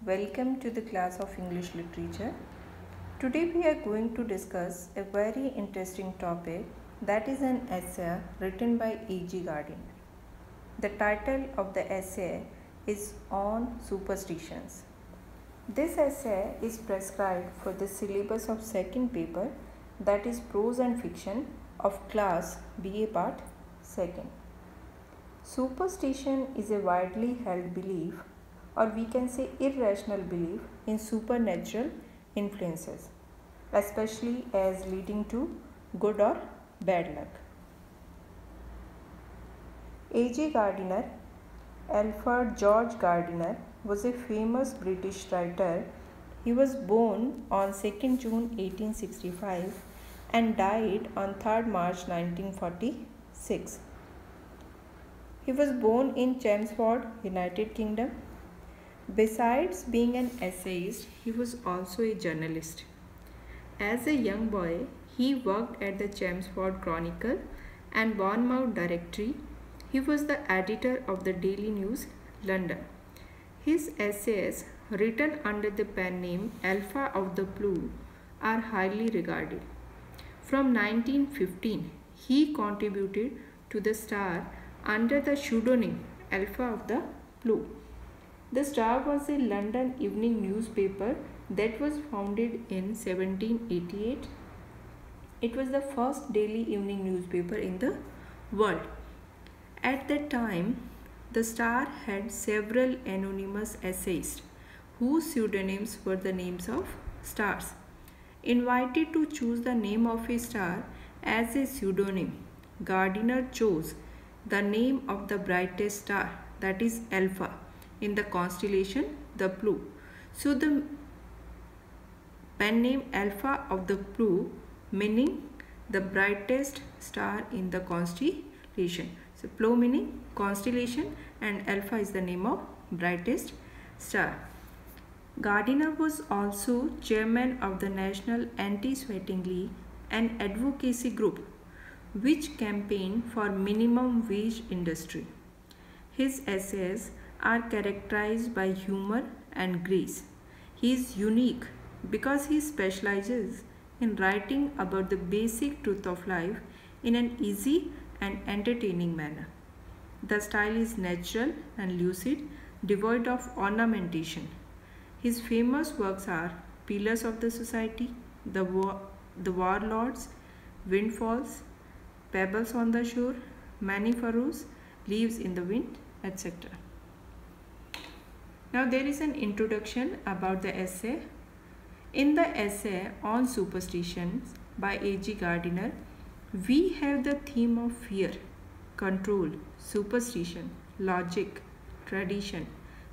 Welcome to the class of English Literature. Today we are going to discuss a very interesting topic, that is an essay written by A.G. Gardiner. The title of the essay is On Superstitions. This essay is prescribed for the syllabus of second paper, that is Prose and Fiction of class BA Part 2nd. Superstition is a widely held belief, or we can say irrational belief, in supernatural influences, especially as leading to good or bad luck. A.G. Gardiner, Alfred George Gardiner, was a famous British writer. He was born on 2nd June 1865 and died on 3rd March 1946. He was born in Chelmsford, United Kingdom. Besides being an essayist, he was also a journalist. As a young boy, he worked at the Chelmsford Chronicle and Bournemouth Directory. He was the editor of the Daily News, London. His essays, written under the pen name Alpha of the Blue, are highly regarded. From 1915, he contributed to the Star under the pseudonym Alpha of the Blue. The Star was a London evening newspaper that was founded in 1788. It was the first daily evening newspaper in the world. At that time, the Star had several anonymous essayists whose pseudonyms were the names of stars. Invited to choose the name of a star as a pseudonym, Gardiner chose the name of the brightest star, that is Alpha, in the constellation the Blue. So the pen name Alpha of the Blue, meaning the brightest star in the constellation. So Blue meaning constellation and Alpha is the name of brightest star. Gardiner was also chairman of the National Anti-Sweating League, an advocacy group which campaigned for minimum wage industry. His essays are characterized by humor and grace. He is unique because he specializes in writing about the basic truth of life in an easy and entertaining manner. The style is natural and lucid, devoid of ornamentation. His famous works are Pillars of the Society, The Warlords, Windfalls, Pebbles on the Shore, Many Furrows, Leaves in the Wind, etc. Now there is an introduction about the essay. In the essay on superstitions by A.G. Gardiner, we have the theme of fear, control, superstition, logic, tradition,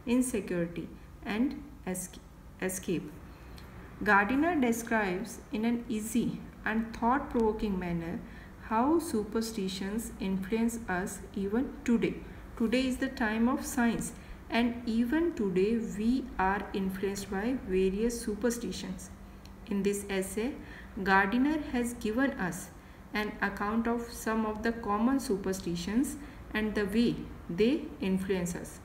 insecurity, and escape. Gardiner describes in an easy and thought-provoking manner how superstitions influence us even today. Today is the time of science, and even today we are influenced by various superstitions. In this essay, Gardiner has given us an account of some of the common superstitions and the way they influence us.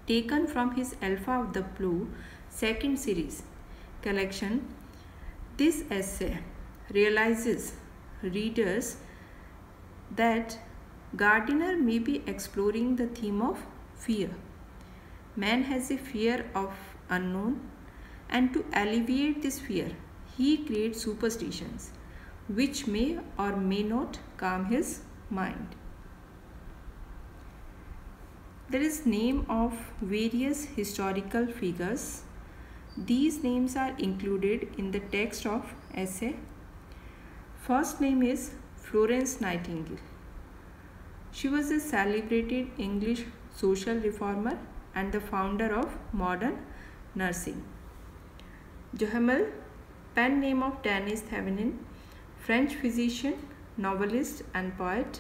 Taken from his Alpha of the Blue second series collection, this essay realizes readers that Gardiner may be exploring the theme of fear. Man has a fear of unknown, and to alleviate this fear, he creates superstitions which may or may not calm his mind. There is name of various historical figures. These names are included in the text of essay. First name is Florence Nightingale. She was a celebrated English social reformer and the founder of modern nursing. Duhamel, pen name of Denis Thevenin, French physician, novelist and poet.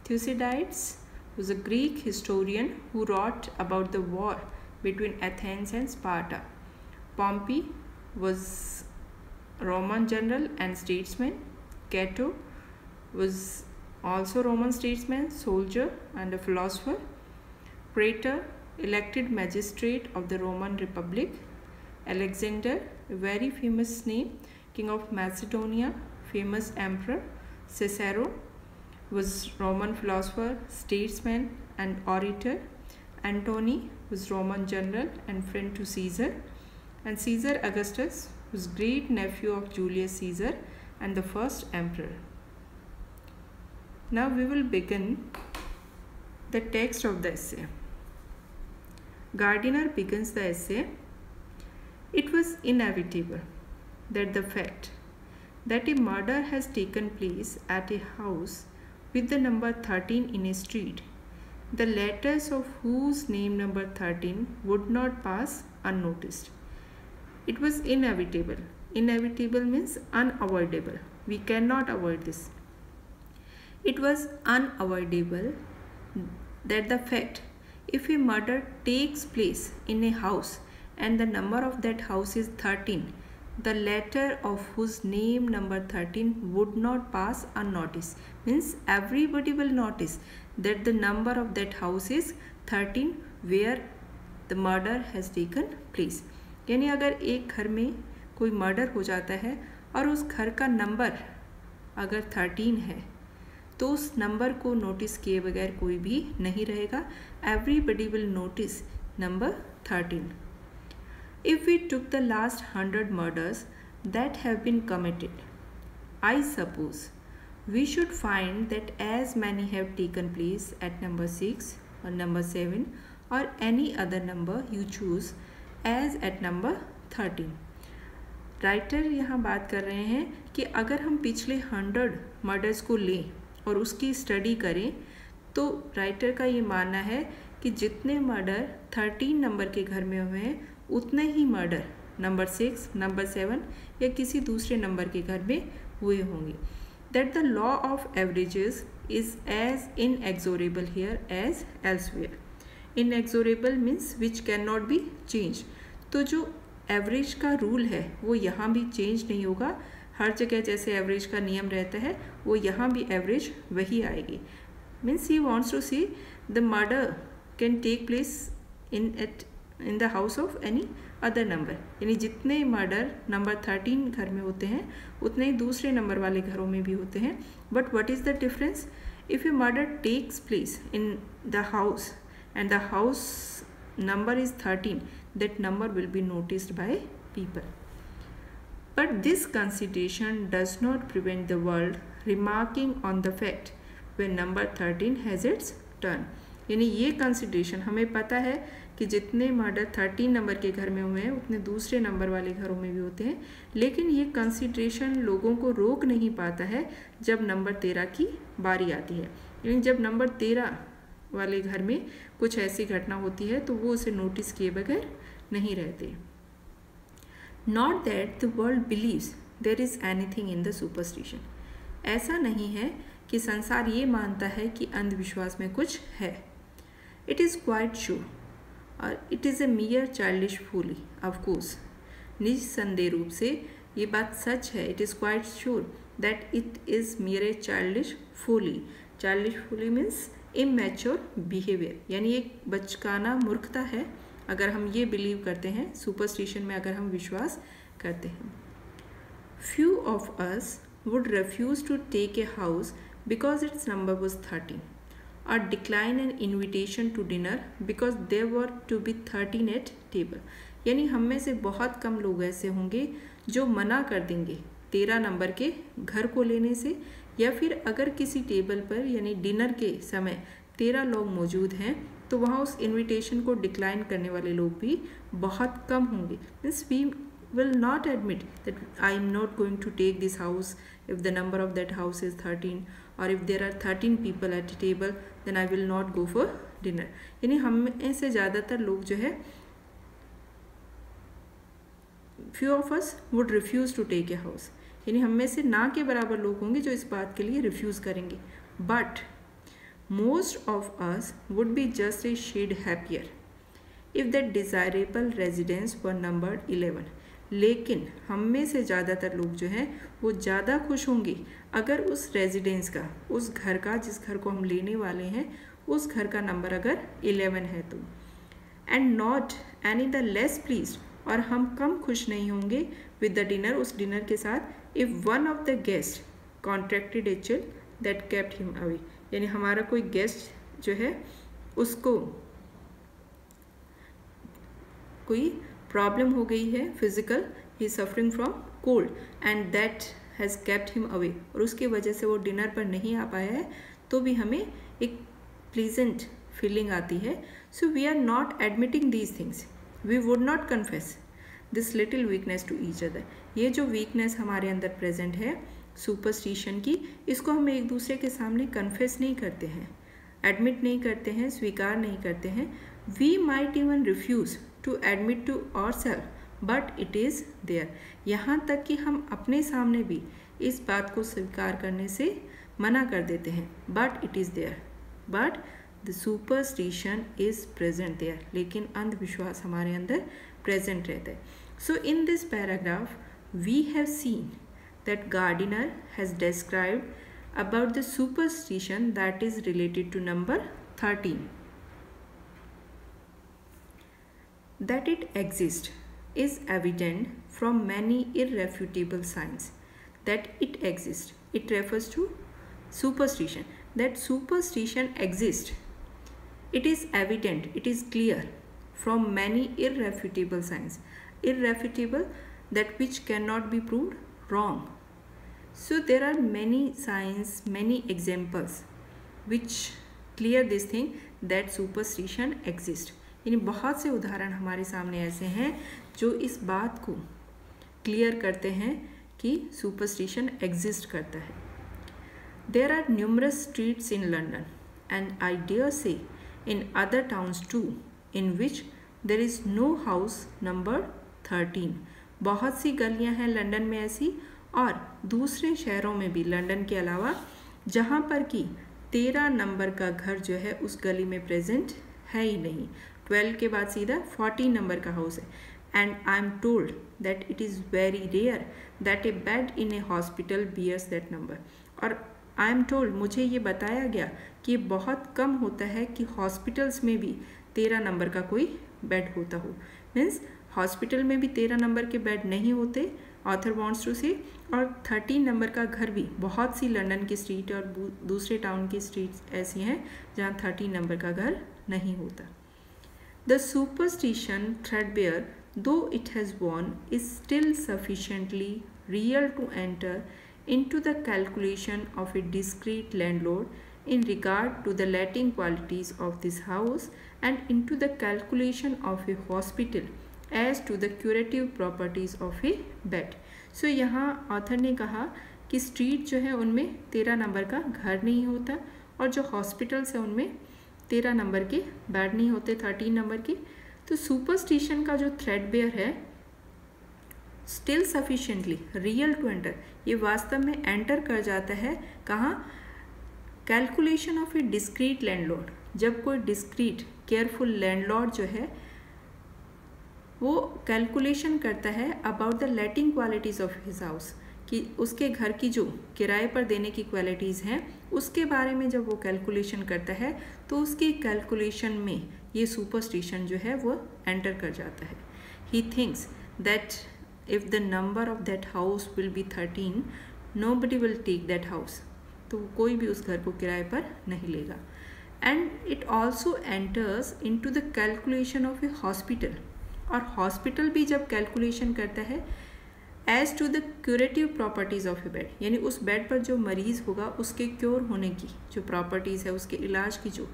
Thucydides was a Greek historian who wrote about the war between Athens and Sparta. Pompey was a Roman general and statesman. Cato was also Roman statesman, soldier and a philosopher. Praetor elected magistrate of the Roman Republic. Alexander, a very famous name, king of Macedonia, famous emperor. Cicero was Roman philosopher, statesman and orator. Antony was Roman general and friend to Caesar. And Caesar Augustus was great nephew of Julius Caesar and the first emperor. Now we will begin the text of the essay. Gardiner begins the essay. It was inevitable that the fact that a murder has taken place at a house with the number 13 in a street, the letters of whose name number 13 would not pass unnoticed. It was inevitable. Inevitable means unavoidable. We cannot avoid this. It was unavoidable that the fact, if a murder takes place in a house and the number of that house is 13, the letter of whose name number 13 would not pass unnoticed. Means everybody will notice that the number of that house is 13 where the murder has taken place. यानी अगर एक घर में कोई murder हो जाता है और उस घर का नंबर अगर 13 है तो उस नंबर को नोटिस किए बगैर कोई भी नहीं रहेगा. Everybody will notice number 13. If we took the last 100 murders that have been committed, I suppose we should find that as many have taken place at number 6 or number 7 or any other number you choose as at number 13. Writer यहाँ बात कर रहे हैं कि अगर हम पिछले 100 murders को लें और उसकी स्टडी करें तो राइटर का ये मानना है कि जितने मर्डर 13 नंबर के घर में हुए हैं उतने ही मर्डर नंबर 6, नंबर 7 या किसी दूसरे नंबर के घर में हुए होंगे. That the law of averages is as inexorable here as elsewhere. Inexorable means which can not be change. तो जो एवरेज का रूल है वो यहाँ भी चेंज नहीं होगा. हर जगह जैसे एवरेज का नियम रहता है वो यहाँ भी एवरेज वही आएगी. Means he wants to see the murder can take place in the house of any other number. यानी जितने मर्डर नंबर 13 घर में होते हैं उतने ही दूसरे नंबर वाले घरों में भी होते हैं. But what is the difference? If a murder takes place in the house and the house number is 13, that number will be noticed by people. But this consideration does not prevent the world remarking on the fact when number 13 has its turn. यानी ये consideration हमें पता है कि जितने murder 13 number के घर में हुए हैं उतने दूसरे नंबर वाले घरों में भी होते हैं. लेकिन ये कंसिडरेशन लोगों को रोक नहीं पाता है जब नंबर 13 की बारी आती है. यानी जब नंबर 13 वाले घर में कुछ ऐसी घटना होती है तो वो उसे नोटिस किए बगैर नहीं रहते. Not that the world believes there is anything in the superstition. ऐसा नहीं है कि संसार ये मानता है कि अंधविश्वास में कुछ है. इट इज़ क्वाइट श्योर और इट इज़ ए मियर चाइल्डिश फूली. ऑफकोर्स निस्संदेह रूप से ये बात सच है. It is quite sure that it is मियर A childish फूली. चाइल्डिश फूली मीन्स इमैच्योर बिहेवियर. यानी एक बचकाना मूर्खता है अगर हम ये बिलीव करते हैं, सुपरस्टिशन में अगर हम विश्वास करते हैं. Few of us would refuse to take a house because its number was 13 और decline an invitation to dinner because there were to be 13 at table. यानी हम में से बहुत कम लोग ऐसे होंगे जो मना कर देंगे 13 नंबर के घर को लेने से, या फिर अगर किसी टेबल पर यानी डिनर के समय 13 लोग मौजूद हैं तो वहाँ उस इनविटेशन को डिक्लाइन करने वाले लोग भी बहुत कम होंगे. Means we will not admit that I am not going to take this house if the number of that house is 13 और if there are 13 people at a table then I will not go for dinner. यानी हम में से ज़्यादातर लोग जो है few of us would refuse to take a house. यानी हम में से ना के बराबर लोग होंगे जो इस बात के लिए रिफ्यूज़ करेंगे. But most of us would be just a shade happier if that desirable residence were numbered 11. लेकिन हम में से ज़्यादातर लोग जो हैं वो ज़्यादा खुश होंगे अगर उस रेजिडेंस का, उस घर का जिस घर को हम लेने वाले हैं, उस घर का नंबर अगर 11 है तो. And not any the less please, और हम कम खुश नहीं होंगे विद द डिनर, उस डिनर के साथ, if one of the guest contracted A chill that kept him away, यानी हमारा कोई गेस्ट जो है उसको कोई प्रॉब्लम हो गई है physical, he suffering from cold and that has kept him away, और उसकी वजह से वो डिनर पर नहीं आ पाया है, तो भी हमें एक प्लीजेंट फीलिंग आती है. So we are not admitting these things, we would not confess this little weakness to each other. ये जो वीकनेस हमारे अंदर प्रेजेंट है सुपरस्टिशन की, इसको हम एक दूसरे के सामने कन्फेस नहीं करते हैं, एडमिट नहीं करते हैं, स्वीकार नहीं करते हैं. We might even refuse to admit to ourself but it is there. यहाँ तक कि हम अपने सामने भी इस बात को स्वीकार करने से मना कर देते हैं, but it is there, but the superstition is present there. लेकिन अंधविश्वास हमारे अंदर प्रेजेंट रहता है. So in this paragraph we have seen that Gardiner has described about the superstition that is related to number 13. That it exists is evident from many irrefutable signs. That it exists, it refers to superstition. That superstition exists, it is evident, it is clear from many irrefutable signs. Irrefutable, that which cannot be proved wrong. So there are many signs, many examples which clear this thing that superstition exists. यानी बहुत से उदाहरण हमारे सामने ऐसे हैं जो इस बात को क्लियर करते हैं कि सुपरस्टिशन एग्जिस्ट करता है. There are numerous streets in London and I dare say in other towns too in which there is no house number 13. बहुत सी गलियां हैं लंदन में ऐसी, और दूसरे शहरों में भी लंदन के अलावा, जहाँ पर कि 13 नंबर का घर जो है उस गली में प्रेजेंट है ही नहीं. 12 के बाद सीधा 14 नंबर का हाउस है. And I am told that it is very rare that a bed in a hospital bears that number. और आई एम टोल्ड, मुझे ये बताया गया कि बहुत कम होता है कि हॉस्पिटल्स में भी 13 नंबर का कोई बेड होता हो. मीन्स हॉस्पिटल में भी 13 नंबर के बेड नहीं होते, ऑथर वॉन्ट्स टू से. और 13 नंबर का घर भी, बहुत सी लंदन की स्ट्रीट और दूसरे टाउन की स्ट्रीट्स ऐसी हैं जहाँ 13 नंबर का घर नहीं होता. The superstition threadbare though it has worn is still sufficiently real to enter into the calculation of a discrete landlord in regard to the letting qualities of this house and into the calculation of a hospital as to the curative properties of a bed. So यहाँ author ने कहा कि street जो है उनमें 13 number का घर नहीं होता, और जो हॉस्पिटल्स है उनमें 13 नंबर के बेड नहीं होते, 13 नंबर के. तो सुपरस्टिशन का जो थ्रेडबेयर है still sufficiently real to enter, ये वास्तव में एंटर कर जाता है कहाँ? Calculation of a discreet landlord. जब कोई डिस्क्रीट केयरफुल लैंडलॉर्ड जो है वो कैलकुलेशन करता है about the letting qualities of his house, कि उसके घर की जो किराए पर देने की क्वालिटीज़ हैं उसके बारे में जब वो कैलकुलेशन करता है, तो उसकी कैलकुलेशन में ये सुपरस्टिशन जो है वो एंटर कर जाता है. He thinks that if the number of that house will be 13, nobody will take that house. तो कोई भी उस घर को किराए पर नहीं लेगा. And it also enters into the calculation of a hospital. और हॉस्पिटल भी जब कैलकुलेशन करता है as to the curative properties of a bed, यानी उस बेड पर जो मरीज़ होगा उसके क्योर होने की जो प्रॉपर्टीज़ है, उसके इलाज की जो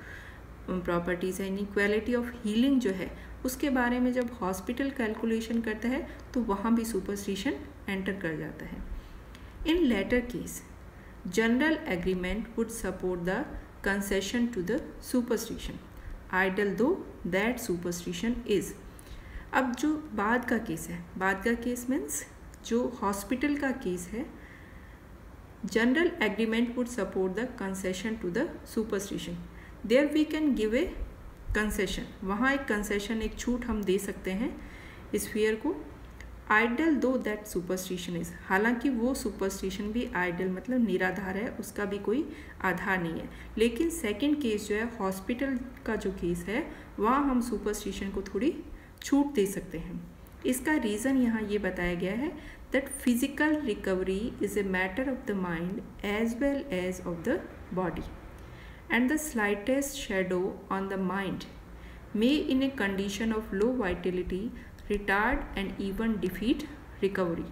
प्रॉपर्टीज़ है, यानी क्वालिटी ऑफ हीलिंग जो है, उसके बारे में जब हॉस्पिटल कैलकुलेशन करता है तो वहाँ भी सुपरस्टिशन एंटर कर जाता है. In later case general agreement would support the concession to the superstition idle though that superstition is. अब जो बाद का केस है, बाद का केस मीन्स जो हॉस्पिटल का केस है, general agreement would support the concession to the superstition. There we can give a concession, वहाँ एक कंसेशन, एक छूट हम दे सकते हैं इस फियर को idol though that superstition is, हालांकि वो सुपरस्टिशन भी आइडल मतलब निराधार है, उसका भी कोई आधार नहीं है। लेकिन सेकंड केस जो है हॉस्पिटल का जो केस है वहाँ हम सुपरस्टिशन को थोड़ी छूट दे सकते हैं। इसका रीज़न यहाँ ये बताया गया है that physical recovery is a matter of the mind as well as of the body, and the slightest shadow on the mind may in a condition of low vitality retard and even defeat recovery.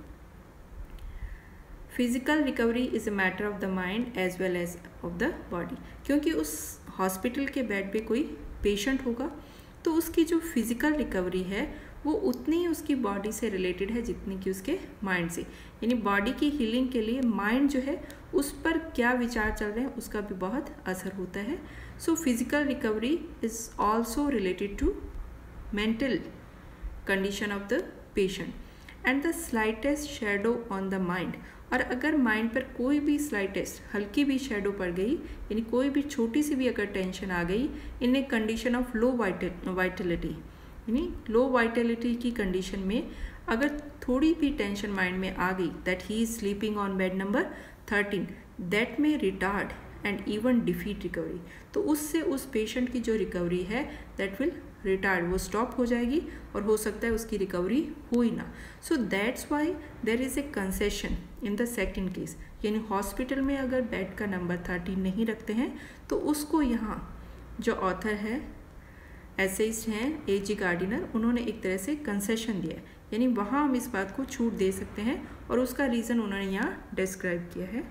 Physical recovery is a matter of the mind as well as of the body. क्योंकि उस hospital के bed पे कोई patient होगा तो उसकी जो physical recovery है वो उतनी ही उसकी बॉडी से रिलेटेड है जितनी कि उसके माइंड से। यानी बॉडी की हीलिंग के लिए माइंड जो है उस पर क्या विचार चल रहे हैं उसका भी बहुत असर होता है। So physical recovery is also related to mental condition of the patient and the slightest shadow on the mind. और अगर माइंड पर कोई भी स्लाइटेस्ट हल्की भी शेडो पड़ गई, यानी कोई भी छोटी सी भी अगर टेंशन आ गई in a condition of low vitality, यानी लो वाइटलिटी की कंडीशन में अगर थोड़ी भी टेंशन माइंड में आ गई that he is sleeping on bed number 13, that में retard and even defeat recovery. तो उससे उस पेशेंट की जो रिकवरी है दैट विल रिटार्ड, वो स्टॉप हो जाएगी और हो सकता है उसकी रिकवरी हो ही ना। So that's why there is a concession in the second case, यानी हॉस्पिटल में अगर बेड का नंबर 13 नहीं रखते हैं तो उसको यहाँ जो ऑथर है एसेइस्ट हैं A.G. गार्डिनर, उन्होंने एक तरह से कंसेशन दिया है, यानी वहाँ हम इस बात को छूट दे सकते हैं और उसका रीज़न उन्होंने यहाँ डिस्क्राइब किया है।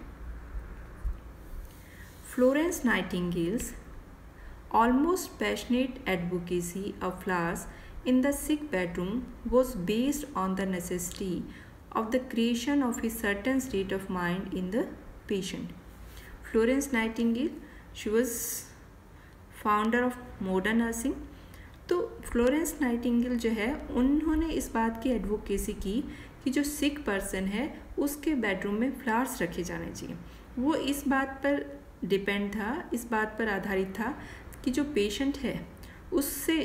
Florence nightingales almost passionate advocacy of flowers in the sick bedroom was based on the necessity of the creation of a certain state of mind in the patient. Florence Nightingale, she was founder of modern nursing. तो Florence Nightingale जो है उन्होंने इस बात की advocacy की कि जो सिक पर्सन है उसके बेडरूम में फ्लावर्स रखे जाने चाहिए। वो इस बात पर डिपेंड था, इस बात पर आधारित था कि जो पेशेंट है उससे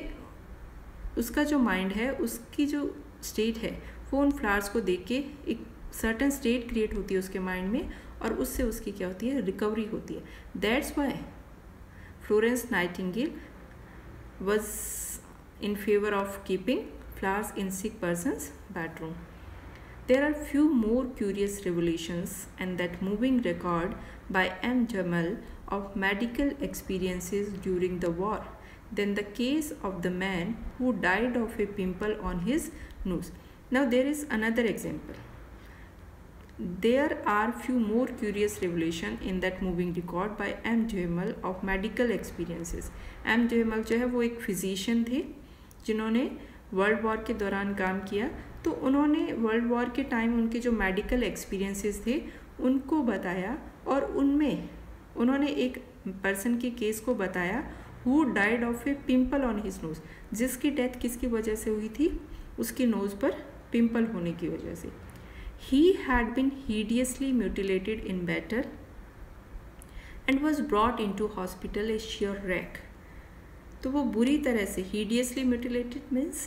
उसका जो माइंड है, उसकी जो स्टेट है वो उन फ्लावर्स को देख के एक सर्टन स्टेट क्रिएट होती है उसके माइंड में और उससे उसकी क्या होती है, रिकवरी होती है। That's why Florence Nightingale was in favor of keeping flowers in sick person's bedroom. There are few more curious revelations and that moving record by M. Jamal of medical experiences during the war than the case of the man who died of a pimple on his nose. Now there is another example. There are few more curious revelation in that moving record by M. Jamal of medical experiences. M. Jamal जो है वो एक physician थे जिन्होंने world war के दौरान काम किया। तो उन्होंने वर्ल्ड वॉर के टाइम उनके जो मेडिकल एक्सपीरियंसेस थे उनको बताया और उनमें उन्होंने एक पर्सन के केस को बताया who died of A pimple on his knows, जिसकी डेथ किसकी वजह से हुई थी, उसकी नोज़ पर पिम्पल होने की वजह से। He had been hideously mutilated in battle and was brought into hospital a sheer wreck. तो वो बुरी तरह से hideously mutilated means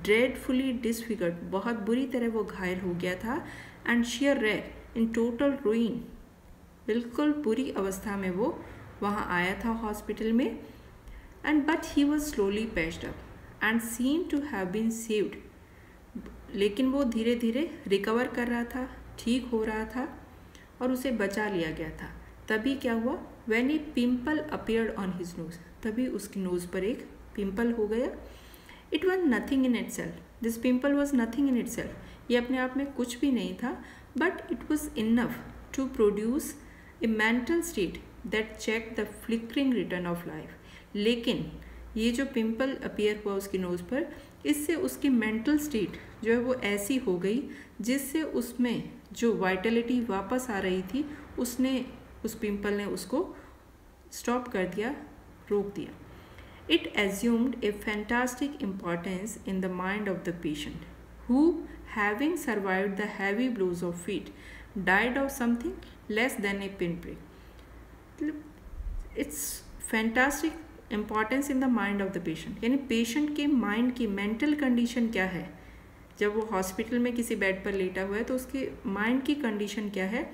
dreadfully disfigured, बहुत बुरी तरह वो घायल हो गया था and sheer wreck in total ruin, बिल्कुल बुरी अवस्था में वो वहाँ आया था हॉस्पिटल में and but he was slowly patched up and seemed to have been saved. लेकिन वो धीरे धीरे रिकवर कर रहा था, ठीक हो रहा था और उसे बचा लिया गया था। तभी क्या हुआ, when a pimple appeared on his nose, तभी उसकी नोज़ पर एक पिम्पल हो गया। It was nothing in itself, this pimple was nothing in itself, ये अपने आप में कुछ भी नहीं था, but it was enough to produce a mental state that check the flickering return of life. लेकिन ये जो पिम्पल अपीयर हुआ उसकी नोज़ पर, इससे उसकी मेंटल स्टेट जो है वो ऐसी हो गई जिससे उसमें जो वाइटलिटी वापस आ रही थी उस पिम्पल ने उसको स्टॉप कर दिया, रोक दिया। It assumed a fantastic importance in the mind of the patient who having survived the heavy blows of fate died of something less than a pin prick. Its fantastic importance in the mind of the patient, यानी patient के mind की mental condition क्या है, जब वो hospital में किसी bed पर लेटा हुआ है तो उसके माइंड की कंडीशन क्या है,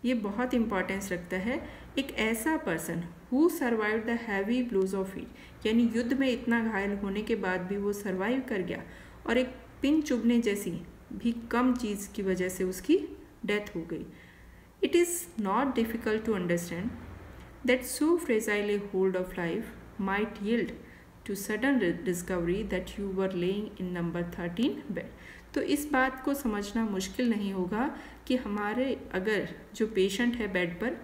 ये बहुत इंपॉर्टेंस रखता है। एक ऐसा person who survive the heavy blows of it, यानी युद्ध में इतना घायल होने के बाद भी वो सर्वाइव कर गया और एक पिन चुभने जैसी भी कम चीज़ की वजह से उसकी डेथ हो गई। It is not difficult to understand that so fragile a hold of life might yield to sudden discovery that you were lying in number 13 bed. तो इस बात को समझना मुश्किल नहीं होगा कि हमारे अगर जो पेशेंट है बेड पर,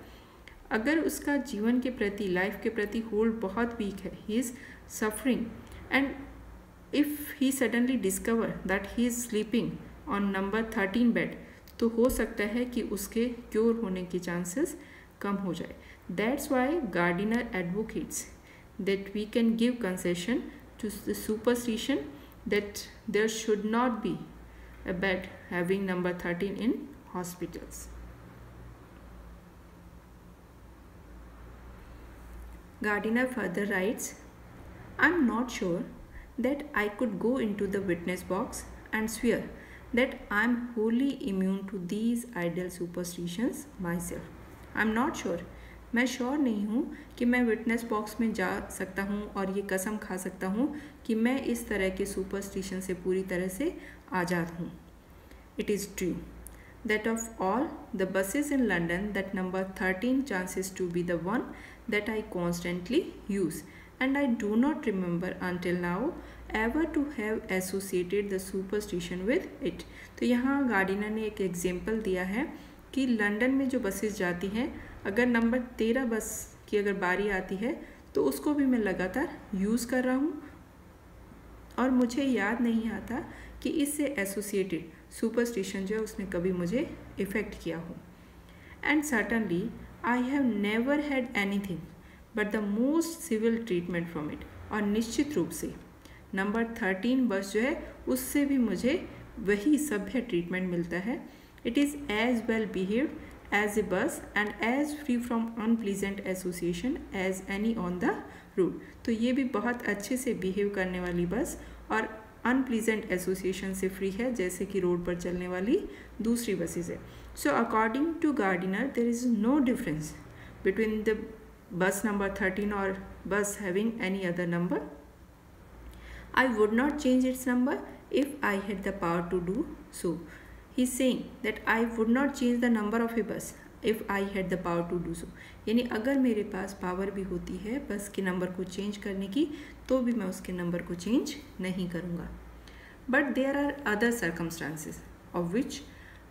अगर उसका जीवन के प्रति, लाइफ के प्रति होल्ड बहुत वीक है, he is suffering, and if he suddenly discover that he is sleeping on number 13 bed, तो हो सकता है कि उसके क्योर होने के चांसेस कम हो जाए। That's why Gardiner advocates that we can give concession to the superstition that there should not be a bed having number 13 in hospitals. Gardiner further writes, I'm not sure that I could go into the witness box and swear that I'm wholly immune to these idle superstitions myself. I'm not sure. मैं sure नहीं हूँ कि मैं witness box में जा सकता हूँ और ये कसम खा सकता हूँ कि मैं इस तरह के सुपरस्टिशन से पूरी तरह से आज़ाद हूँ। It is true that of all the buses in London that number 13 chances to be the one that I constantly use and I do not remember until now ever to have associated the superstition with it. तो यहाँ Gardiner ने एक example दिया है कि London में जो buses जाती हैं, अगर नंबर 13 बस की अगर बारी आती है तो उसको भी मैं लगातार यूज़ कर रहा हूँ और मुझे याद नहीं आता कि इससे एसोसिएटेड सुपरस्टिशन जो है उसने कभी मुझे इफ़ेक्ट किया हो। And certainly I have never had anything but the most civil treatment from it. और निश्चित रूप से नंबर 13 बस जो है उससे भी मुझे वही सभ्य ट्रीटमेंट मिलता है। It is as well behaved as a bus and as free from unpleasant association as any on the road। तो ये भी बहुत अच्छे से बिहेव करने वाली बस और अनप्लीजेंट एसोसिएशन से फ्री है जैसे कि रोड पर चलने वाली दूसरी बसेस है। So according to Gardiner there is no difference between the bus number 13 और bus having any other number. I would not change its number if I had the power to do so. He's saying that I would not change the number of a bus if I had the power to do so। यानी अगर मेरे पास power भी होती है बस के number को change करने की तो भी मैं उसके नंबर को चेंज नहीं करूँगा। But there are other circumstances of which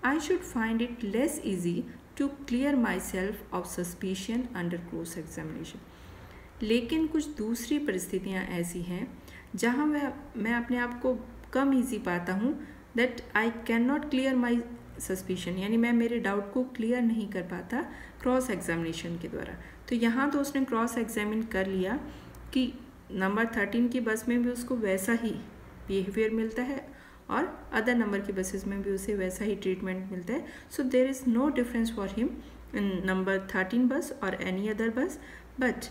I should find it less easy to clear myself of suspicion under close examination। लेकिन कुछ दूसरी परिस्थितियाँ ऐसी हैं जहाँ मैं अपने आप को कम ईजी पाता हूँ that I can not clear my suspicion, यानी मैं मेरे डाउट को क्लियर नहीं कर पाता क्रॉस एग्जामिनेशन के द्वारा। तो यहाँ तो उसने क्रॉस एग्जामिन कर लिया कि नंबर 13 की बस में भी उसको वैसा ही बिहेवियर मिलता है और अदर नंबर की बसेस में भी उसे वैसा ही ट्रीटमेंट मिलता है। So there is no difference for him in number 13 bus और any other bus, but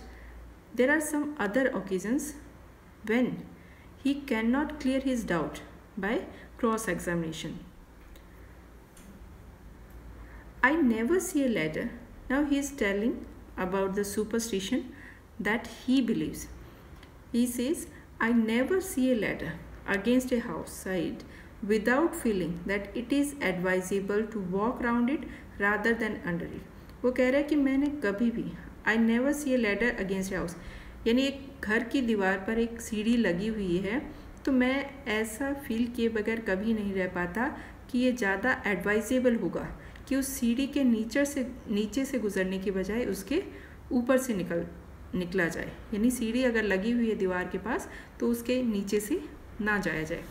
there are some other occasions when he cannot clear his doubt by cross examination। I never see a ladder। Now he is telling about the superstition that he believes। He says, I never see a ladder against a house side without feeling that it is advisable to walk around it rather than under it। वो कह रहा है कि मैंने कभी भी I never see a ladder against a house, यानी एक घर की दीवार पर एक सीढ़ी लगी हुई है तो मैं ऐसा फील किए बगैर कभी नहीं रह पाता कि ये ज़्यादा एडवाइजेबल होगा कि उस सीढ़ी के नीचे से गुजरने की बजाय उसके ऊपर से निकला जाए, यानी सीढ़ी अगर लगी हुई है दीवार के पास तो उसके नीचे से ना जाया जाए।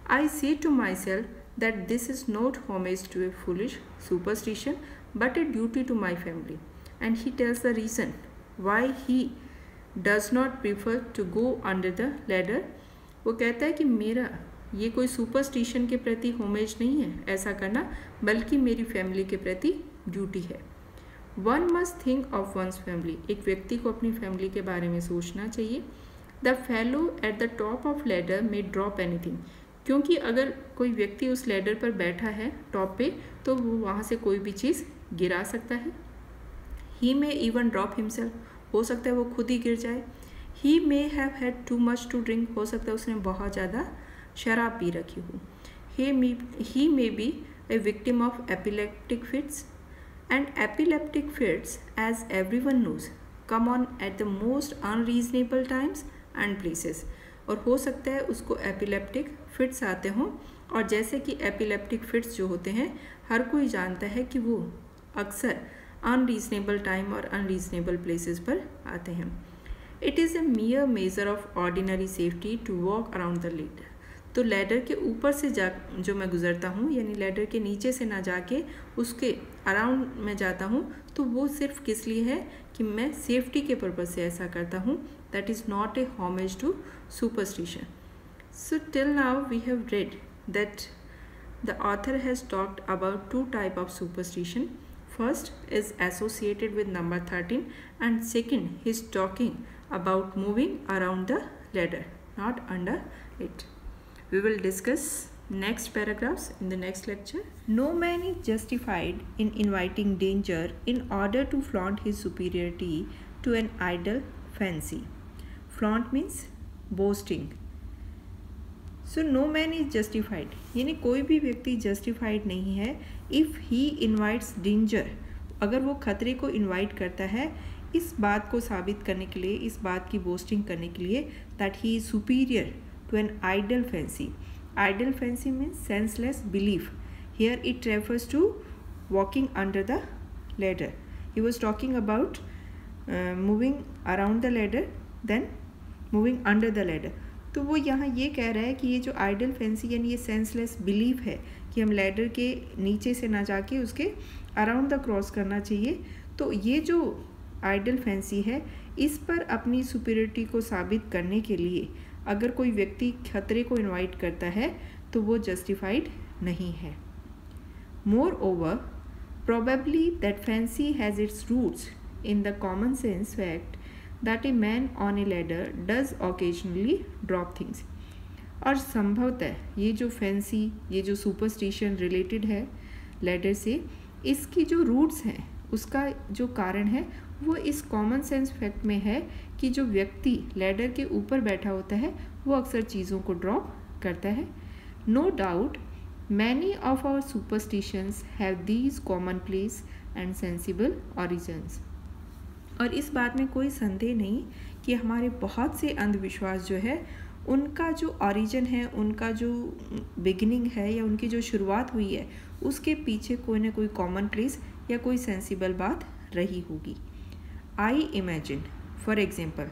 I say to myself that this is not homage to a foolish superstition but a duty to my family. And he tells the reason why he does not prefer to go under the ladder. वो कहता है कि मेरा ये कोई superstition के प्रति homage नहीं है ऐसा करना, बल्कि मेरी फैमिली के प्रति ड्यूटी है। One must think of one's family. एक व्यक्ति को अपनी फैमिली के बारे में सोचना चाहिए। The fellow at the top of ladder में ड्रॉप एनीथिंग। क्योंकि अगर कोई व्यक्ति उस लैडर पर बैठा है टॉप पे, तो वो वहाँ से कोई भी चीज़ गिरा सकता है। He may even drop himself, हो सकता है वो खुद ही गिर जाए। He may have had too much to drink, हो सकता है उसने बहुत ज़्यादा शराब पी रखी हो। He may be a victim of epileptic fits, and epileptic fits, as everyone knows, come on at the most unreasonable times and places. और हो सकता है उसको एपिलेप्टिक फिट्स आते हों, और जैसे कि एपिलेप्टिक फिट्स जो होते हैं हर कोई जानता है कि वो अक्सर अनरीजनेबल टाइम और अनरीजनेबल प्लेसेस पर आते हैं। It is a mere measure of ordinary safety to walk around the ladder. तो लैडर के ऊपर से जो मैं गुजरता हूँ, यानी लैडर के नीचे से ना जाके उसके अराउंड में जाता हूँ, तो वो सिर्फ किस लिए है कि मैं सेफ्टी के पर्पज़ से ऐसा करता हूँ। That is not a homage to superstition. So till now we have read that the author has talked about two types of superstition. First is associated with number 13, and second he is talking about moving around the ladder, not under it. We will discuss next paragraphs in the next lecture. No man is justified in inviting danger in order to flaunt his superiority to an idle fancy. Flaunt means boasting. So no man is justified, यानी कोई भी व्यक्ति justified नहीं है if he invites danger, अगर वो खतरे को इन्वाइट करता है इस बात को साबित करने के लिए, इस बात की बोस्टिंग करने के लिए that he is superior to an idle fancy. Idle fancy means senseless belief. Here it refers to walking under the ladder. He was talking about moving around the ladder than moving under the ladder. तो वो यहाँ ये कह रहा है कि ये जो आइडल फैंसी यानी ये सेंसलेस बिलीफ है कि हम लैडर के नीचे से ना जाके उसके अराउंड द क्रॉस करना चाहिए. तो ये जो आइडल फैंसी है इस पर अपनी सुपीरियरिटी को साबित करने के लिए अगर कोई व्यक्ति खतरे को इनवाइट करता है तो वो जस्टिफाइड नहीं है. Moreover probably that fancy has its roots in the common sense fact that a man on a ladder does occasionally drop things. और संभवतः ये जो फैंसी, ये जो सुपरस्टिशन रिलेटेड है लैडर से, इसकी जो रूट्स हैं उसका जो कारण है वो इस कॉमन सेंस फैक्ट में है कि जो व्यक्ति लैडर के ऊपर बैठा होता है वो अक्सर चीज़ों को ड्रॉप करता है. No doubt many of our superstitions have these commonplace and sensible origins. और इस बात में कोई संदेह नहीं कि हमारे बहुत से अंधविश्वास जो है उनका जो ओरिजिन है, उनका जो बिगिनिंग है या उनकी जो शुरुआत हुई है उसके पीछे कोई ना कोई कॉमन प्लेस या कोई सेंसिबल बात रही होगी. I imagine for example,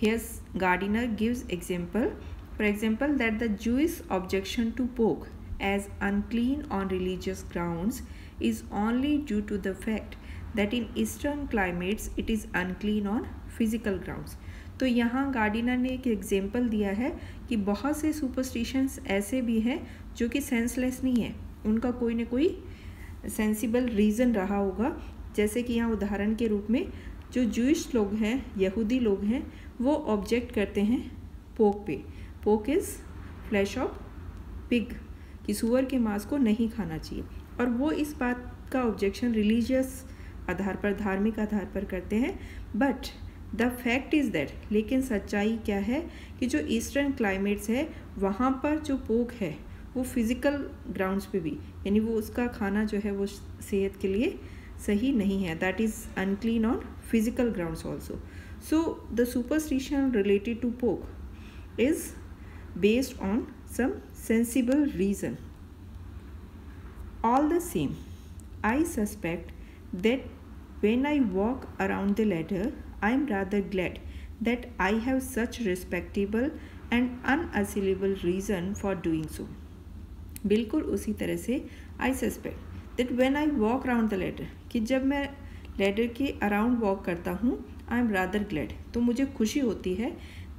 here's Gardiner gives example, for example that the Jewish objection to pork as unclean on religious grounds is only due to the fact that in eastern climates it is unclean on physical grounds. तो यहाँ Gardiner ने एक example दिया है कि बहुत से superstitions ऐसे भी हैं जो कि सेंसलेस नहीं है, उनका कोई ना कोई सेंसिबल रीज़न रहा होगा. जैसे कि यहाँ उदाहरण के रूप में जो जूइश लोग हैं, यहूदी लोग हैं, वो ऑब्जेक्ट करते हैं पोक पे. पोक इज़ फ्लैश ऑफ पिग, कि सूअर के मांस को नहीं खाना चाहिए, और वो इस बात का ऑब्जेक्शन रिलीजियस आधार पर, धार्मिक आधार पर करते हैं. But the fact is that, लेकिन सच्चाई क्या है कि जो ईस्टर्न क्लाइमेट्स है वहाँ पर जो पोक है वो फिज़िकल ग्राउंड्स पे भी, यानी वो उसका खाना जो है वो सेहत के लिए सही नहीं है. That is unclean on physical grounds also. So the superstition related to pork is based on some sensible reason. All the same I suspect that when I walk around the ladder, I am rather glad that I have such respectable and unassailable reason for doing so. बिल्कुल उसी तरह से I suspect that when I walk around the ladder, कि जब मैं ladder के around walk करता हूँ, I am rather glad, तो मुझे खुशी होती है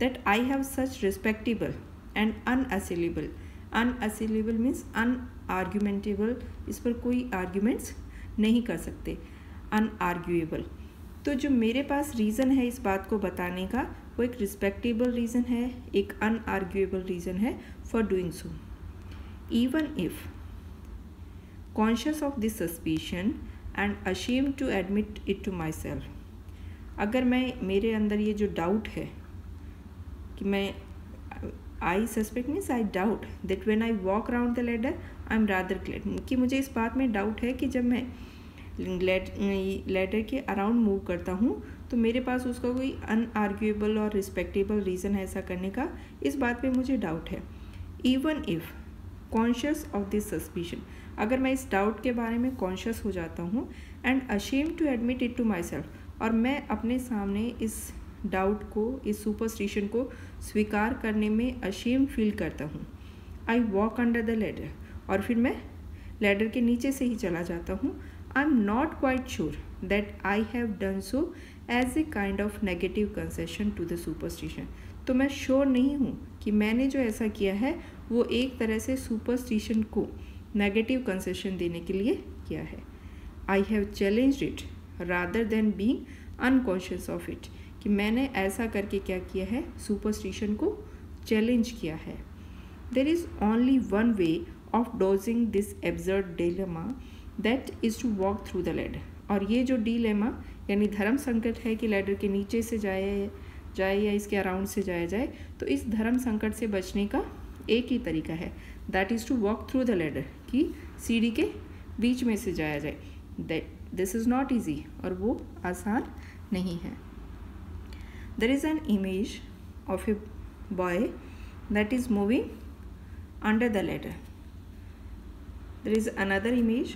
that I have such respectable and unassailable. Unassailable means unargumentable, इस पर कोई आर्ग्यूमेंट्स नहीं कर सकते, अनआर्ग्यूएबल. तो जो मेरे पास रीज़न है इस बात को बताने का वो एक रिस्पेक्टेबल रीज़न है, एक अनआर्ग्यूएबल रीज़न है for doing so, even if conscious of this suspicion and ashamed to admit it to myself. अगर मेरे अंदर ये जो डाउट है कि मैं आई suspect means I doubt that when I walk around the ladder I am rather glad, कि मुझे इस बात में डाउट है कि जब मैं लैडर के अराउंड मूव करता हूँ तो मेरे पास उसका कोई अनआर्ग्यूएबल और रिस्पेक्टेबल रीज़न है ऐसा करने का, इस बात पे मुझे डाउट है. Even if conscious of this suspicion, अगर मैं इस डाउट के बारे में कॉन्शियस हो जाता हूँ and ashamed to admit it to myself, और मैं अपने सामने इस डाउट को, इस सुपरस्टिशन को स्वीकार करने में अशेम फील करता हूँ. I walk under the ladder, और फिर मैं लैडर के नीचे से ही चला जाता हूँ. I am not quite sure that I have done so as a kind of negative concession to the superstition. तो मैं श्योर नहीं हूँ कि मैंने जो ऐसा किया है वो एक तरह से सुपरस्टिशन को नेगेटिव कंसेशन देने के लिए किया है. I have challenged it rather than being unconscious of it, कि मैंने ऐसा करके क्या किया है, सुपरस्टिशन को चैलेंज किया है. There is only one way of dodging this absurd dilemma, that is to walk through the ladder. और ये जो डिलेमा यानी धर्म संकट है कि लैडर के नीचे से जाए या इसके अराउंड से जाया जाए, तो इस धर्म संकट से बचने का एक ही तरीका है, that is to walk through the ladder, कि सीढ़ी के बीच में से जाया जाए. That this is not easy, और वो आसान नहीं है. There is an image of a boy that is moving under the ladder. There is another image.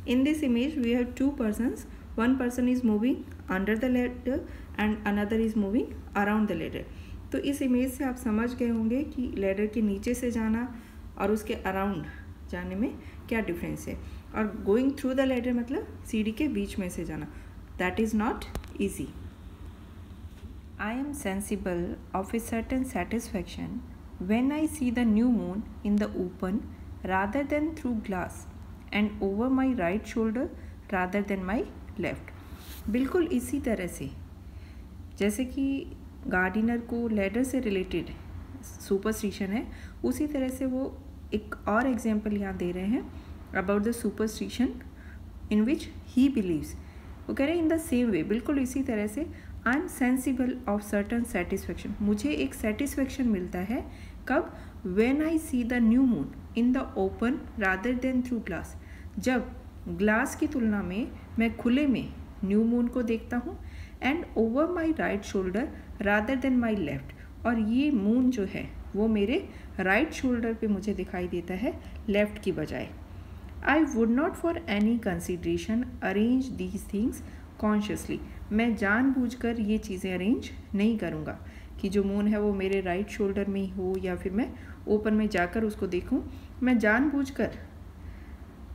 In this image we have two persons. One person is moving under the ladder and another is moving around the ladder. तो इस image से आप समझ गए होंगे कि ladder के नीचे से जाना और उसके अराउंड जाने में क्या डिफरेंस है. और गोइंग थ्रू द लैडर मतलब सीढ़ी के बीच में से जाना. That is not easy. I am sensible of a certain satisfaction when I see the new moon in the open rather than through glass and over my right shoulder rather than my left. बिल्कुल इसी तरह से जैसे कि Gardiner को ladder से related superstition है, उसी तरह से वो एक और एग्जाम्पल यहाँ दे रहे हैं about the superstition in which he believes. वो कह रहे हैं इन द सेम वे, बिल्कुल इसी तरह से I am sensible of certain satisfaction, मुझे एक सेटिस्फेक्शन मिलता है कब, when I see the new moon in the open rather than through glass, जब ग्लास की तुलना में मैं खुले में न्यू मून को देखता हूँ, and over my right shoulder rather than my left, और ये मून जो है वो मेरे राइट शोल्डर पे मुझे दिखाई देता है लेफ्ट की बजाय. आई would not for any consideration arrange these things consciously, मैं जानबूझकर ये चीज़ें अरेंज नहीं करूँगा कि जो मून है वो मेरे राइट शोल्डर में ही हो या फिर मैं ओपन में जाकर उसको देखूँ. मैं जानबूझकर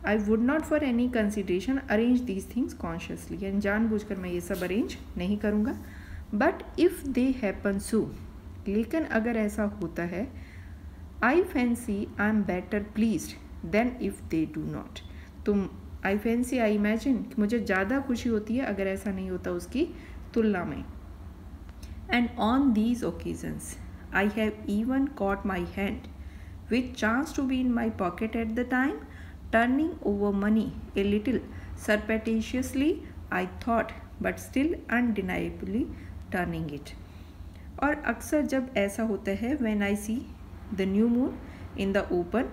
I would not for any consideration arrange these things consciously, यानी जानबूझकर मैं ये सब अरेंज नहीं करूँगा. But if they happen so, लेकिन अगर ऐसा होता है, I fancy I am better pleased than if they do not, तो आई फैंसी आई इमेजिन कि मुझे ज़्यादा खुशी होती है अगर ऐसा नहीं होता उसकी तुलना में. And on these occasions I have even caught my hand which chance to be in my pocket at the time, turning over money a little surreptitiously I thought but still undeniably turning it. और अक्सर जब ऐसा होता है when I see the new moon in the open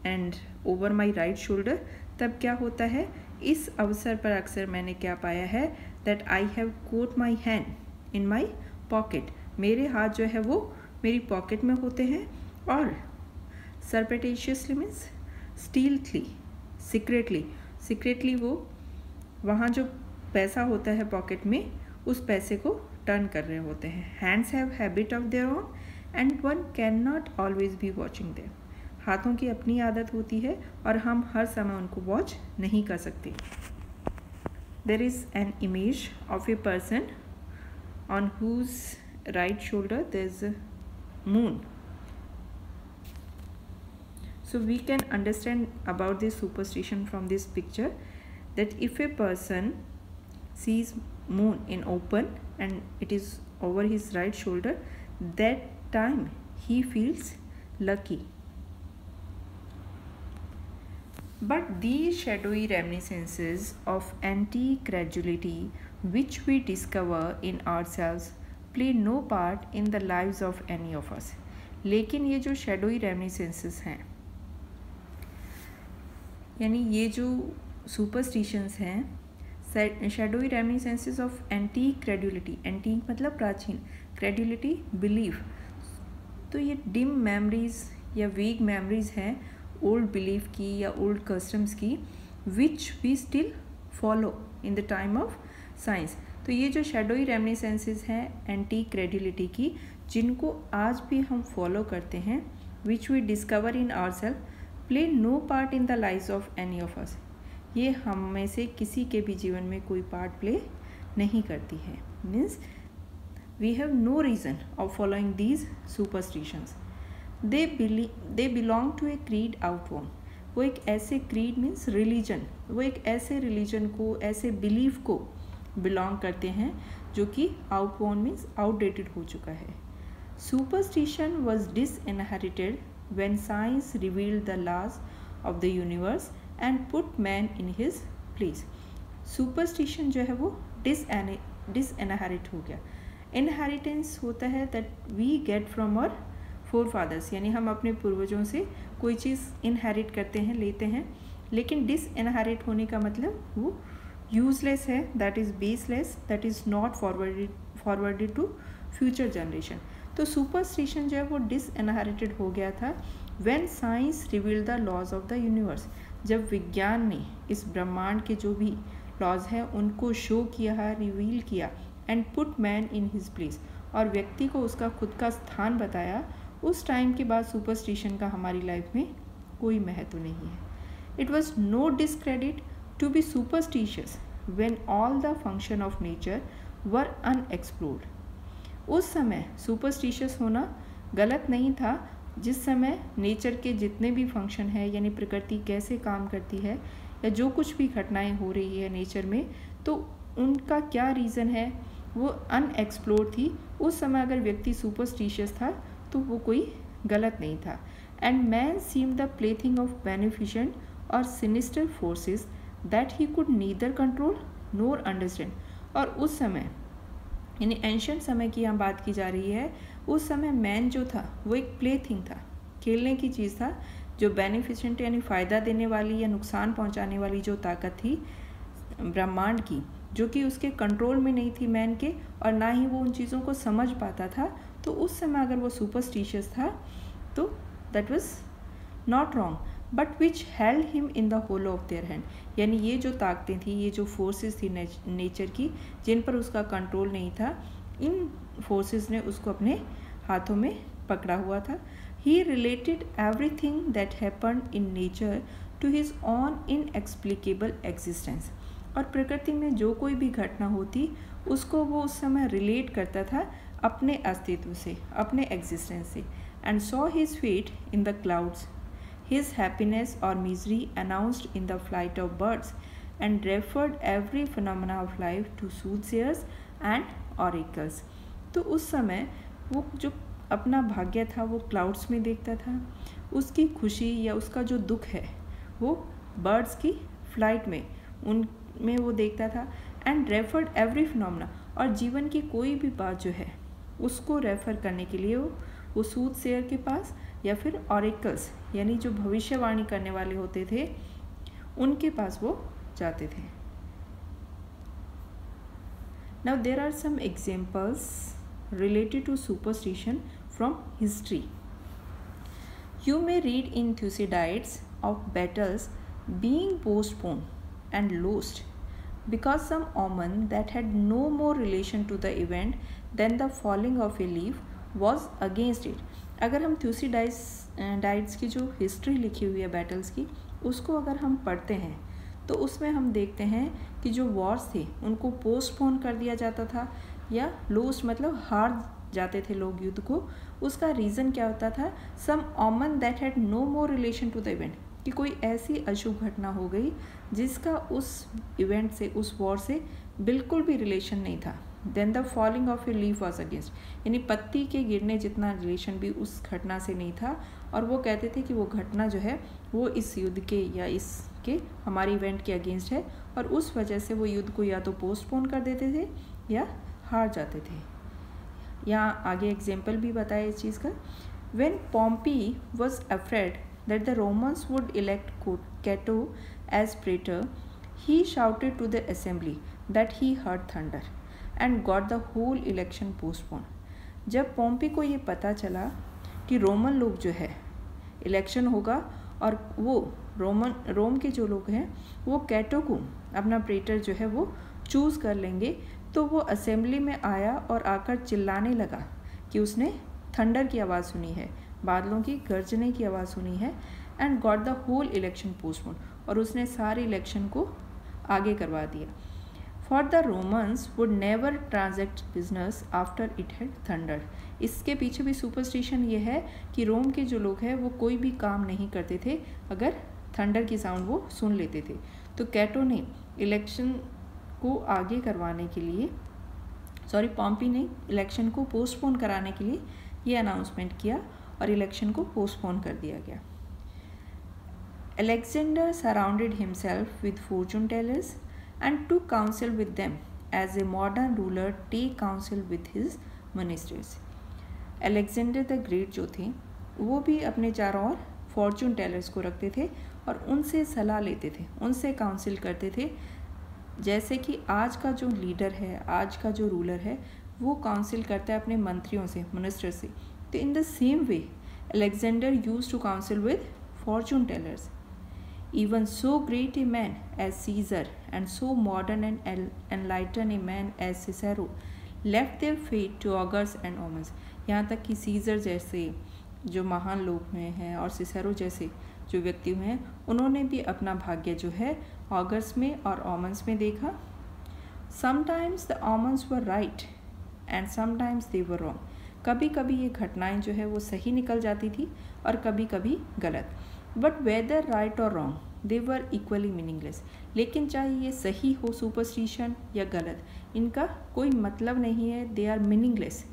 and over my right shoulder, तब क्या होता है, इस अवसर पर अक्सर मैंने क्या पाया है, that I have caught my hand in my pocket, मेरे हाथ जो है वो मेरी पॉकेट में होते हैं, और सरपेटिशियसली मीन्स स्टील्थली, सीक्रेटली वो वहाँ जो पैसा होता है पॉकेट में उस पैसे को टर्न कर रहे होते हैं. Hands have habit of their own and one can not always be watching them, हाथों की अपनी आदत होती है और हम हर समय उनको वॉच नहीं कर सकते. There is an image of a person on whose right shoulder there is a moon. So we can understand about this superstition from this picture, that if a person sees moon in open and it is over his right shoulder, that time he feels lucky, But these shadowy reminiscences of anti-credulity which we discover in ourselves play no part in the lives of any of us. लेकिन ये जो shadowy reminiscences हैं, यानी ये जो superstitions हैं, shadowy reminiscences of anti-credulity, anti मतलब प्राचीन, credulity belief, तो ये dim memories या weak memories हैं ओल्ड बिलीफ की या ओल्ड कस्टम्स की which we still follow in the time of science. तो ये जो शेडोई रेमिनिसेंसेस हैं एंटी क्रेडिलिटी की, जिनको आज भी हम फॉलो करते हैं, which we discover in ourself, play no part in the lives of any of us. ये हम में से किसी के भी जीवन में कोई पार्ट प्ले नहीं करती है। Means we have no reason of following these superstitions. They belong to a creed outworn. वो एक ऐसे क्रीड मीन्स रिलीजन, वो एक ऐसे रिलीजन को, ऐसे बिलीफ को बिलोंग करते हैं जो कि आउटवॉर्न मीन्स आउटडेटेड हो चुका है। Superstition was disinherited when science revealed the laws of the universe and put man in his place. Superstition जो है वो डिसइनहेरिट हो गया। इनहेरिटेंस होता है that we get from our forefathers, यानी हम अपने पूर्वजों से कोई चीज़ इनहेरिट करते हैं, लेते हैं, लेकिन डिसइनहेरिट होने का मतलब वो यूजलेस है, that is baseless, that is not forwarded to future generation. तो सुपरस्टिशन जो है वो डिसइनहेरिटेड हो गया था when science revealed the laws of the universe, जब विज्ञान ने इस ब्रह्मांड के जो भी लॉज हैं उनको शो किया, रिवील किया, and put man in his place, और व्यक्ति को उसका खुद का स्थान बताया। उस टाइम के बाद सुपरस्टिशन का हमारी लाइफ में कोई महत्व नहीं है। It was no discredit to be superstitious when all the function of nature were unexplored. उस समय सुपरस्टिशियस होना गलत नहीं था, जिस समय नेचर के जितने भी फंक्शन है, यानी प्रकृति कैसे काम करती है या जो कुछ भी घटनाएं हो रही है नेचर में, तो उनका क्या रीज़न है, वो अनएक्सप्लोर्ड थी। उस समय अगर व्यक्ति सुपरस्टिशियस था तो वो कोई गलत नहीं था। And man seem the plaything of beneficent और sinister forces that he could neither control nor understand. और उस समय, यानी एंशिएंट समय की यहाँ बात की जा रही है, उस समय मैन जो था वो एक प्लेथिंग था, खेलने की चीज़ था, जो बेनिफिशेंट यानी फ़ायदा देने वाली या नुकसान पहुँचाने वाली जो ताकत थी ब्रह्मांड की, जो कि उसके कंट्रोल में नहीं थी मैन के, और ना ही वो उन चीज़ों को समझ पाता था। तो उस समय अगर वो सुपरस्टिशियस था तो that was not wrong, but which held him in the hollow of their hand. यानी ये जो ताकतें थी, ये जो फोर्सेस थी नेचर की, जिन पर उसका कंट्रोल नहीं था, इन फोर्सेस ने उसको अपने हाथों में पकड़ा हुआ था। He related everything that happened in nature to his own inexplicable existence. और प्रकृति में जो कोई भी घटना होती उसको वो उस समय रिलेट करता था अपने अस्तित्व से, अपने एग्जिस्टेंस से। And saw his fate in the clouds, his happiness और misery announced in the flight of birds, and referred every phenomena of life to soothsayers and oracles. तो उस समय वो जो अपना भाग्य था वो क्लाउड्स में देखता था, उसकी खुशी या उसका जो दुख है वो बर्ड्स की फ्लाइट में, उनमें वो देखता था। एंड रेफर्ड एवरी फिनोमेना, और जीवन की कोई भी बात जो है उसको रेफ़र करने के लिए वो सूथसेयर के पास या फिर ऑरेकल्स, यानी जो भविष्यवाणी करने वाले होते थे, उनके पास वो जाते थे। Now there are some examples related to superstition from history. You may read in Thucydides of battles being postponed and lost because some omen that had no more relation to the event than the falling of a leaf was against it. अगर हम Thucydides की जो history लिखी हुई है battles की, उसको अगर हम पढ़ते हैं तो उसमें हम देखते हैं कि जो वॉर्स थे उनको पोस्टपोन कर दिया जाता था, या लोस्ट मतलब हार जाते थे लोग युद्ध को। उसका रीज़न क्या होता था, some omen that had no more relation to the event, कि कोई ऐसी अशुभ घटना हो गई जिसका उस इवेंट से, उस वॉर से बिल्कुल भी रिलेशन नहीं था। Then the falling of a leaf was against, यानी पत्ती के गिरने जितना रिलेशन भी उस घटना से नहीं था, और वो कहते थे कि वो घटना जो है वो इस युद्ध के या इस कि हमारे इवेंट के अगेंस्ट है, और उस वजह से वो युद्ध को या तो पोस्टपोन कर देते थे या हार जाते थे। यहाँ आगे एग्जाम्पल भी बताया इस चीज़ का। When Pompey was afraid that the Romans would elect Cato as praetor, he shouted to the assembly that he heard thunder and got the whole election postponed. जब पॉम्पी को ये पता चला कि रोमन लोग जो है इलेक्शन होगा और वो रोम के जो लोग हैं वो कैटो को अपना प्रेटर जो है वो चूज़ कर लेंगे, तो वो असेंबली में आया और आकर चिल्लाने लगा कि उसने थंडर की आवाज़ सुनी है, बादलों की गरजने की आवाज़ सुनी है, and got the whole election postpone, और उसने सारे इलेक्शन को आगे करवा दिया। For the Romans would never transact business after it had thunder. इसके पीछे भी सुपरस्टिशन ये है कि रोम के जो लोग हैं वो कोई भी काम नहीं करते थे अगर थंडर की साउंड वो सुन लेते थे। तो कैटो ने इलेक्शन को आगे करवाने के लिए, पॉम्पी ने इलेक्शन को पोस्टपोन कराने के लिए ये अनाउंसमेंट किया और इलेक्शन को पोस्टपोन कर दिया गया। Alexander surrounded himself with fortune tellers and took counsel with them as a modern ruler take counsel with his ministers. Alexander the great जो थे वो भी अपने चारों ओर फॉर्चून टेलर्स को रखते थे और उनसे सलाह लेते थे, उनसे काउंसिल करते थे, जैसे कि आज का जो लीडर है, आज का जो रूलर है वो काउंसिल करता है अपने मंत्रियों से, मिनिस्टर से। तो in the same way Alexander used to counsel with fortune tellers. Even so great a man as Caesar and so modern and enlightened a man as Cicero left their fate to augurs and omens. यहाँ तक कि scissor जैसे जो महान लोग हुए हैं और सिसेरो जैसे जो व्यक्ति हुए हैं उन्होंने भी अपना भाग्य जो है ऑगर्स में और ओमन्स में देखा। Sometimes the omens were right and sometimes they were wrong. कभी कभी ये घटनाएं जो है वो सही निकल जाती थी और कभी कभी गलत। बट वेदर राइट और रॉन्ग दे वर इक्वली मीनिंगलेस। लेकिन चाहे ये सही हो सुपरस्टिशन या गलत, इनका कोई मतलब नहीं है, they are meaningless.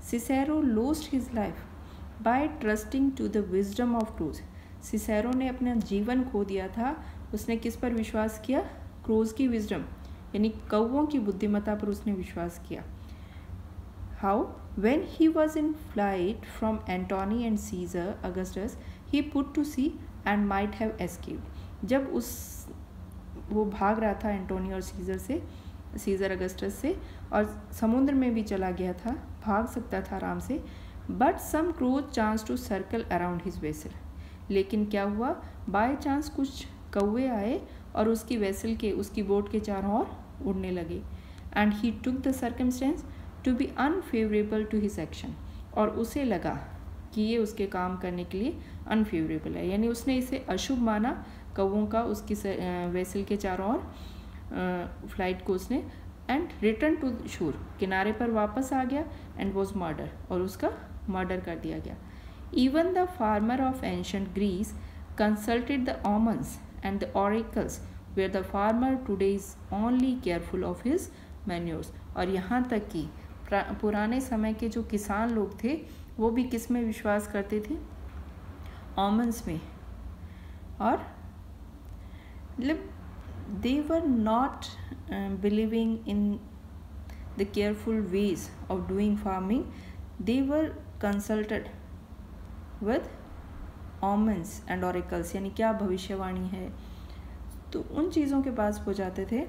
Cicero lost his life by trusting to the wisdom of crows. Cicero ने अपना जीवन खो दिया था, उसने किस पर विश्वास किया? क्रोज की विजडम यानी कौवों की बुद्धिमत्ता पर उसने विश्वास किया। How? When he was in flight from Antony and Caesar Augustus, he put to sea and might have escaped. जब वो भाग रहा था एंटोनी और सीजर अगस्टस से और समुद्र में भी चला गया था, भाग सकता था आराम से। But some crows chance to circle around his vessel. लेकिन क्या हुआ? बाय चांस कुछ कौवे आए और उसकी वेसल के, उसकी बोट के चारों ओर उड़ने लगे। And he took the circumstance to be unfavourable to his action. और उसे लगा कि ये उसके काम करने के लिए अनफेवरेबल है, यानी उसने इसे अशुभ माना कौवों का उसकी वेसल के चारों ओर फ्लाइट को उसने, एंड रिटर्न टू शोर, किनारे पर वापस आ गया, एंड वॉज मर्डर, और उसका मर्डर कर दिया गया। Even the farmer of ancient Greece consulted the omens and the oracles where the farmer today is only careful of his manures. और यहाँ तक कि पुराने समय के जो किसान लोग थे वो भी किस में विश्वास करते थे? ऑमन्स में। और मतलब they were not believing in the careful ways of doing farming, they were consulted with omens and oracles, यानी क्या भविष्यवाणी है, तो उन चीज़ों के पास हो जाते थे।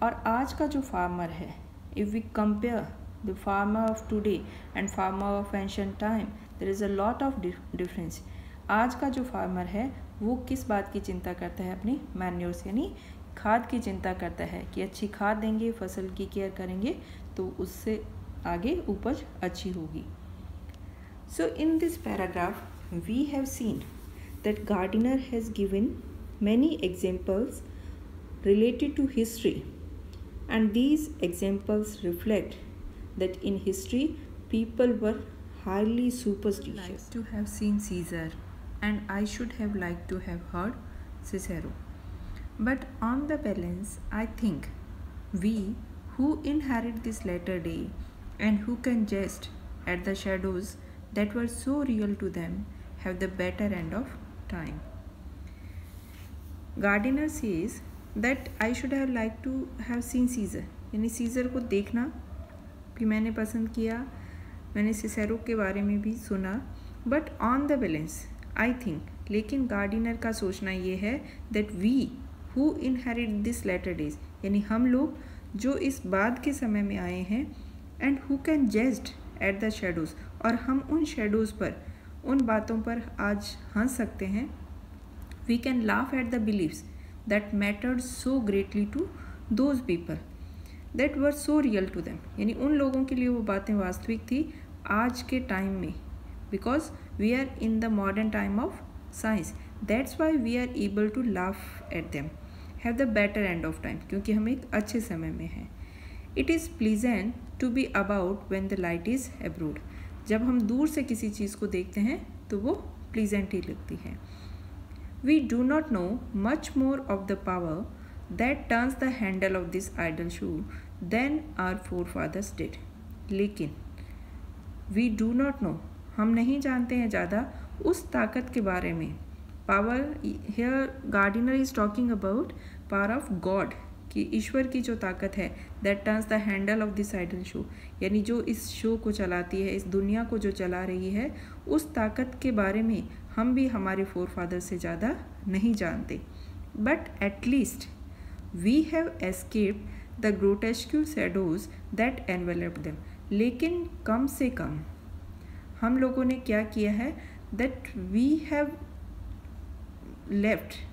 और आज का जो फार्मर है, if we compare the farmer of today and farmer of ancient time, there is a lot of difference. आज का जो फार्मर है वो किस बात की चिंता करता है? अपनी मैन्योर्स यानी खाद की चिंता करता है कि अच्छी खाद देंगे, फसल की केयर करेंगे तो उससे आगे उपज अच्छी होगी। So in this paragraph we have seen that Gardiner has given many examples related to history, and these examples reflect that in history people were highly superstitious. Like to have seen Caesar, and I should have liked to have heard Cicero. But on the balance, I think we who inherit this latter day and who can jest at the shadows that were so real to them have the better end of time. Gardiner says that I should have like to have seen Caesar, यानी Caesar को देखना भी मैंने पसंद किया, मैंने Cicero के बारे में भी सुना, but on the balance I think, लेकिन गार्डिनर का सोचना ये है that we who inherit this later days, यानी हम लोग जो इस बाद के समय में आए हैं, and who can just at the shadows, और हम उन शेडोज़ पर, उन बातों पर आज हंस सकते हैं। We can laugh at the beliefs that mattered so greatly to those people that were so real to them, यानी उन लोगों के लिए वो बातें वास्तविक थी आज के टाइम में, because we are in the modern time of science, that's why we are able to laugh at them, have the better end of time, क्योंकि हम एक अच्छे समय में हैं। It is pleasant to be about when the light is abroad, जब हम दूर से किसी चीज़ को देखते हैं तो वो प्लीजेंट ही लगती है। We do not know much more of the power that turns the handle of this idle show than our forefathers did, लेकिन वी डू नॉट नो, हम नहीं जानते हैं ज़्यादा उस ताकत के बारे में। Power here Gardiner is talking about power of God, कि ईश्वर की जो ताकत है, that turns the handle of this idle show, यानी जो इस शो को चलाती है, इस दुनिया को जो चला रही है, उस ताकत के बारे में हम भी हमारे फोरफादर से ज़्यादा नहीं जानते। But at least we have escaped the grotesque shadows that envelop them, लेकिन कम से कम हम लोगों ने क्या किया है, that we have left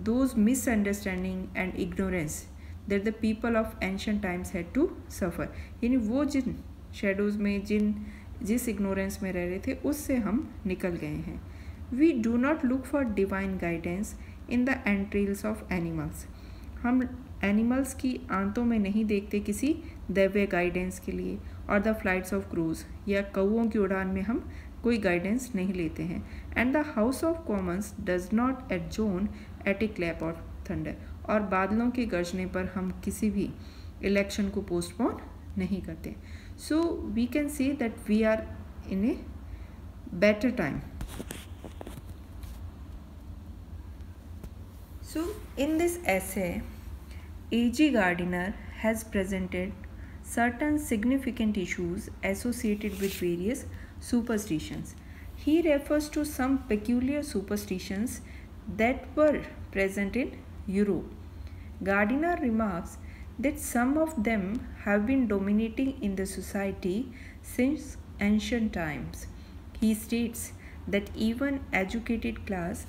those misunderstanding and ignorance that the people of ancient times had to suffer, यानी वो जिन शेडोज़ में, जिस इग्नोरेंस में रह रहे थे, उससे हम निकल गए हैं। We do not look for divine guidance in the entrails of animals, हम एनिमल्स की आंतों में नहीं देखते किसी दैवीय गाइडेंस के लिए, और द फ्लाइट्स ऑफ क्रूज, या कौओं की उड़ान में हम कोई गाइडेंस नहीं लेते हैं। And the house of Commons does not adjourn at a clap of thunder, और बादलों के गरजने पर हम किसी भी इलेक्शन को पोस्टपोन नहीं करते। So we can say that we are in a better time. So in this essay, A.G. Gardiner has presented certain significant issues associated with various superstitions. He refers to some peculiar superstitions that were present in Europe. Gardiner remarks that some of them have been dominating in the society since ancient times. He states that even educated class